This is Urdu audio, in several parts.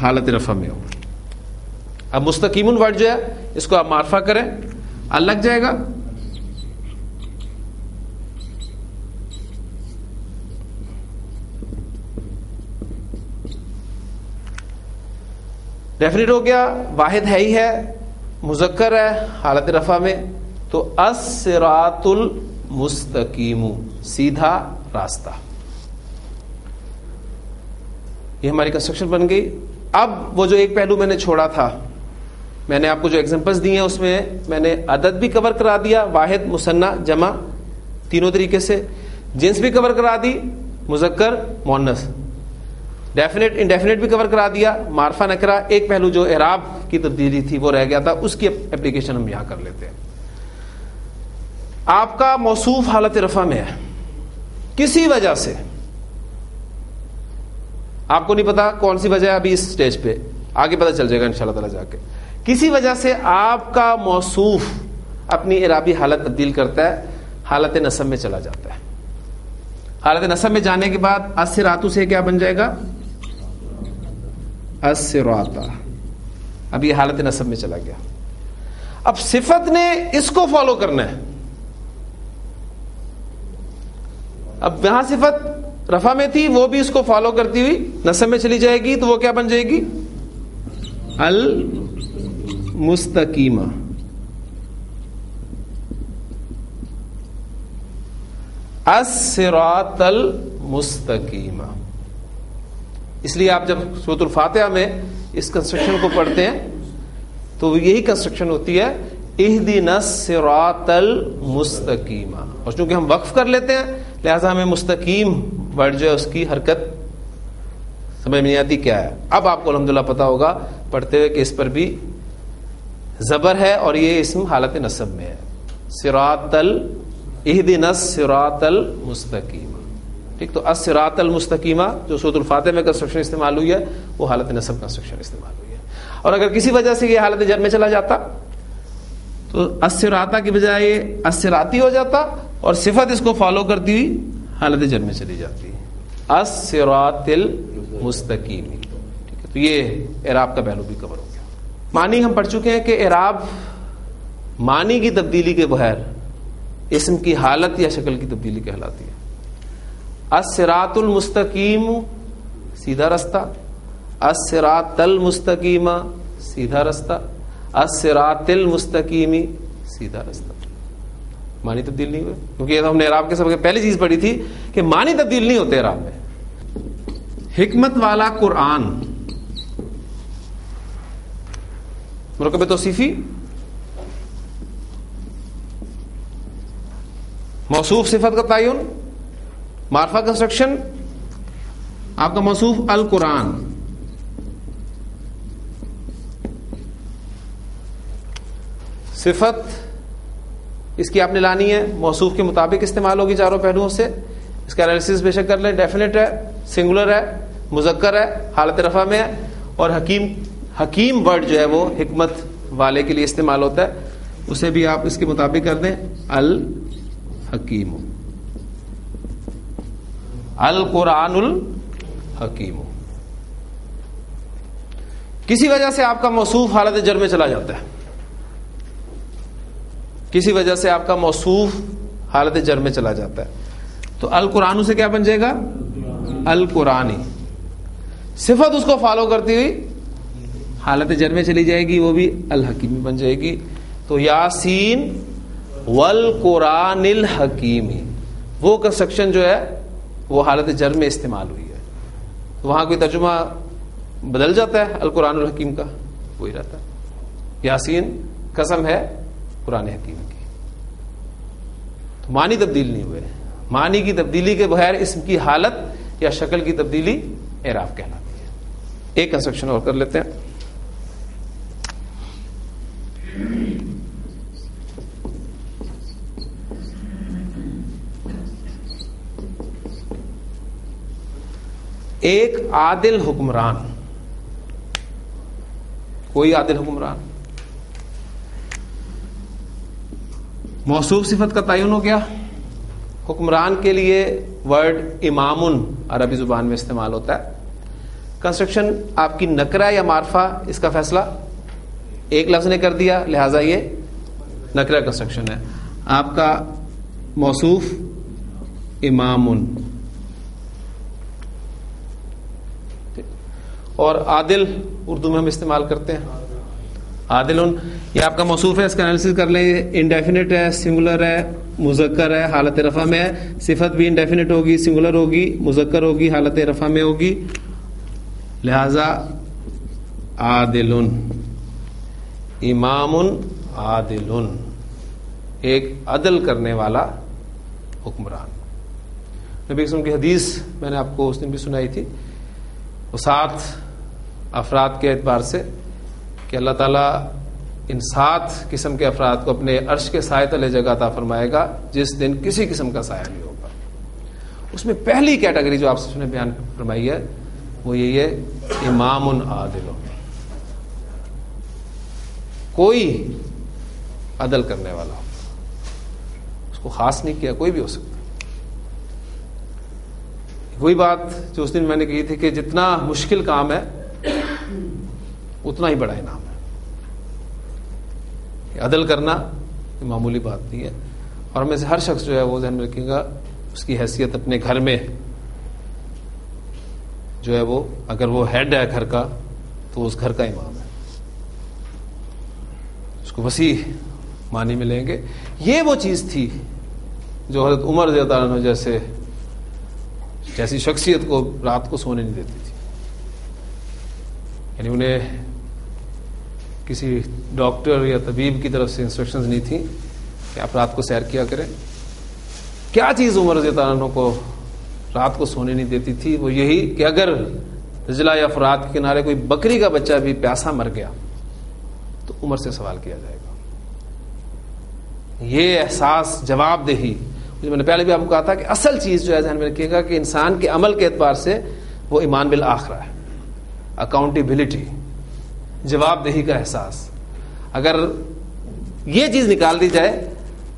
حالت رفع میں ہو. اب مستقیم ورڈ جو ہے اس کو آپ معرفہ کریں, ال لگ جائے گا. ڈیفینیٹ ہو گیا, واحد ہے ہی ہے, مذکر ہے حالت رفع میں, تو الصراط المستقیم, سیدھا راستہ. یہ ہماری کنسٹرکشن بن گئی. اب وہ جو ایک پہلو میں نے چھوڑا تھا, میں نے آپ کو جو ایگزامپلس دی ہیں اس میں میں نے عدد بھی کور کرا دیا, واحد مثنی جمع تینوں طریقے سے, جنس بھی کور کرا دی, مذکر مؤنث, ڈیفینیٹ انڈیفینیٹ بھی کور کرا دیا, معرفہ نکرہ. ایک پہلو جو اعراب کی تبدیلی تھی وہ رہ گیا تھا, اس کی اپلیکیشن ہم یہاں کر لیتے ہیں. آپ کا موصوف حالت رفع میں ہے, کسی وجہ سے, آپ کو نہیں پتا کون سی وجہ ہے ابھی اس سٹیج پہ, آگے پتہ چل جائے گا انشاءاللہ تعالی جا کے. کسی وجہ سے آپ کا موصوف اپنی اعرابی حالت تبدیل کرتا ہے, حالت نصب میں چلا جاتا ہے. حالت نصب میں جانے کے بعد الصراط سے کیا بن جائے گا؟ الصراط. اب یہ حالت نصب میں چلا گیا. اب صفت نے اس کو فالو کرنا ہے. اب یہاں صفت رفع میں تھی, وہ بھی اس کو فالو کرتی ہوئی نصب میں چلی جائے گی, تو وہ کیا بن جائے گی؟ المستقیمہ. الصراط المستقیمہ. اس لیے آپ جب سورۃ الفاتحہ میں اس کنسٹرکشن کو پڑھتے ہیں تو یہی کنسٹرکشن ہوتی ہے, اہدنا الصراط المستقیمہ. اور چونکہ ہم وقف کر لیتے ہیں لہذا ہمیں مستقیم ورڈ جو ہے اس کی حرکت سمجھ میں نہیں آتی کیا ہے. اب آپ کو الحمدللہ پتا ہوگا پڑھتے ہوئے کہ اس پر بھی زبر ہے اور یہ اسم حالت نصب میں ہے. صراط اہدنا الصراط المستقیم. ٹھیک, تو الصراط المستقیمہ جو سورۃ الفاتحہ میں کنسٹرکشن استعمال ہوئی ہے وہ حالت نصب کنسٹرکشن استعمال ہوئی ہے. اور اگر کسی وجہ سے یہ حالت جر میں چلا جاتا تو الصراط کی بجائے الصراطی ہو جاتا, اور صفت اس کو فالو کرتی ہوئی حالت جر میں چلی جاتی ہے, الصراط المستقیم. ٹھیک ہے, تو یہ اعراب کا پہلو بھی کور ہو گیا. معنی ہم پڑھ چکے ہیں کہ اعراب معنی کی تبدیلی کے بغیر اسم کی حالت یا شکل کی تبدیلی کہلاتی ہے. الصراط المستقیم سیدھا رستہ, الصراط المستقیم سیدھا رستہ, الصراط المستقیم سیدھا رستہ. معنی تبدیل نہیں ہوئے, کیونکہ ہم نے اعراب کے سبق پہلی چیز پڑھی تھی کہ معنی تبدیل نہیں ہوتے اعراب میں. حکمت والا قرآن, مرکب توصیفی, موصوف صفت کا تعین, معرفہ کنسٹرکشن, آپ کا موصوف القرآن, صفت اس کی آپ نے لانی ہے, موصوف کے مطابق استعمال ہوگی چاروں پہلوؤں سے. اس کا انالیسس بے شک کر لیں. ڈیفینیٹ ہے, سنگولر ہے, مذکر ہے, حالت رفع میں ہے, اور حکیم ورڈ جو ہے وہ حکمت والے کے لیے استعمال ہوتا ہے, اسے بھی آپ اس کے مطابق کر دیں الحکیم, القرآن الحکیم. کسی وجہ سے آپ کا موصوف حالت جر میں چلا جاتا ہے, کسی وجہ سے آپ کا موصوف حالت جر میں چلا جاتا ہے, تو القرآن سے کیا بن جائے گا؟ القرآنی. صفت اس کو فالو کرتی ہوئی حالت جر میں چلی جائے گی, وہ بھی الحکیم بن جائے گی. تو یاسین والقرآن الحکیم, وہ کنسٹرکشن جو ہے وہ حالت جر میں استعمال ہوئی ہے. تو وہاں کوئی ترجمہ بدل جاتا ہے القرآن الحکیم کا, وہی رہتا ہے. یاسین قسم ہے قرآن حکیم کی. تو معنی تبدیل نہیں ہوئے. معنی کی تبدیلی کے بغیر اسم کی حالت یا شکل کی تبدیلی اعراب کہلاتی ہے. ایک کنسٹرکشن اور کر لیتے ہیں. ایک عادل حکمران, کوئی عادل حکمران, موصوف صفت کا تعین ہو گیا. حکمران کے لیے ورڈ امام عربی زبان میں استعمال ہوتا ہے. کنسٹرکشن آپ کی نکرہ یا معرفہ، اس کا فیصلہ ایک لفظ نے کر دیا، لہذا یہ نکرہ کنسٹرکشن ہے. آپ کا موصوف امام، اور عادل اردو میں ہم استعمال کرتے ہیں عادل. یہ آپ کا موصوف ہے، اس کا انالیسس کر لیں. انڈیفینٹ ہے، سنگولر ہے، مذکر ہے، حالت رفع میں ہے. صفت بھی انڈیفینٹ ہوگی، سنگولر ہوگی، مذکر ہوگی، حالت رفع میں ہوگی. لہذا عادل، امام عادل، ایک عدل کرنے والا حکمران. نبی وسلم کی حدیث میں نے آپ کو اس دن بھی سنائی تھی، وہ 7 افراد کے اعتبار سے کہ اللہ تعالیٰ ان 7 قسم کے افراد کو اپنے عرش کے سائے تلے جگہ عطا فرمائے گا جس دن کسی قسم کا سایہ نہیں ہوگا. اس میں پہلی کیٹیگری جو آپ سے نے بیان فرمائی ہے وہ یہی ہے امام عادل، کوئی عدل کرنے والا. اس کو خاص نہیں کیا، کوئی بھی ہو سکتا. وہی بات جو اس دن میں نے کہی تھی کہ جتنا مشکل کام ہے اتنا ہی بڑا انعام ہے. عدل کرنا یہ معمولی بات نہیں ہے. اور ہمیں سے ہر شخص جو ہے وہ ذہن میں رکھے گا اس کی حیثیت اپنے گھر میں جو ہے وہ، اگر وہ ہیڈ ہے گھر کا تو اس گھر کا امام ہے. اس کو وسیع معنی ملیں گے. یہ وہ چیز تھی جو حضرت عمر رضی اللہ عنہ جیسی شخصیت کو رات کو سونے نہیں دیتی تھی. یعنی انہیں کسی ڈاکٹر یا طبیب کی طرف سے انسٹرکشنز نہیں تھیں کہ آپ رات کو سیر کیا کریں. کیا چیز عمر رضی اللہ عنہ کو رات کو سونے نہیں دیتی تھی؟ وہ یہی کہ اگر دجلہ یا فرات کے کنارے کوئی بکری کا بچہ بھی پیاسا مر گیا تو عمر سے سوال کیا جائے گا. یہ احساس، جواب دہی، میں نے پہلے بھی آپ کو کہا تھا کہ اصل چیز جو ہے ذہن میں رکھیے گا کہ انسان کے عمل کے اعتبار سے وہ ایمان بالآخرہ ہے، اکاؤنٹیبلٹی، جواب دہی کا احساس. اگر یہ چیز نکال دی جائے،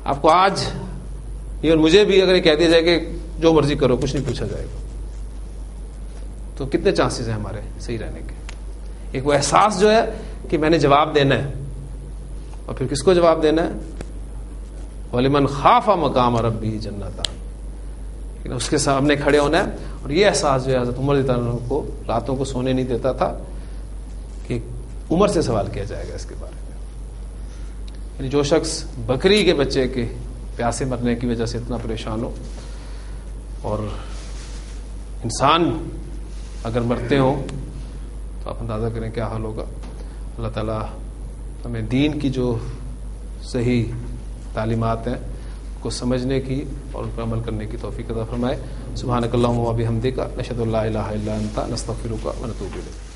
آپ کو آج یہ اور مجھے بھی اگر یہ کہہ دیا جائے کہ جو مرضی کرو کچھ نہیں پوچھا جائے گا، تو کتنے چانسز ہیں ہمارے صحیح رہنے کے. ایک وہ احساس جو ہے کہ میں نے جواب دینا ہے، اور پھر کس کو جواب دینا ہے؟ وَلِمَنْ خَافَ مَقَامَ رَبِّهِ جَنَّتَانِ، اس کے سامنے کھڑے ہونا ہے. اور یہ احساس جو ہے حضرت عمر رضی اللہ عنہ کو راتوں کو سونے نہیں دیتا تھا کہ عمر سے سوال کیا جائے گا اس کے بارے میں. یعنی جو شخص بکری کے بچے کے پیاسے مرنے کی وجہ سے اتنا پریشان ہو، اور انسان اگر مرتے ہوں تو آپ اندازہ کریں کیا حال ہوگا. اللہ تعالیٰ ہمیں دین کی جو صحیح تعلیمات ہیں کو سمجھنے کی اور ان پر عمل کرنے کی توفیق عطا فرمائے. سبحانک اللہم و بحمدک، نشہد ان لا الہ الا انت، نستغفرک و نتوب الیک.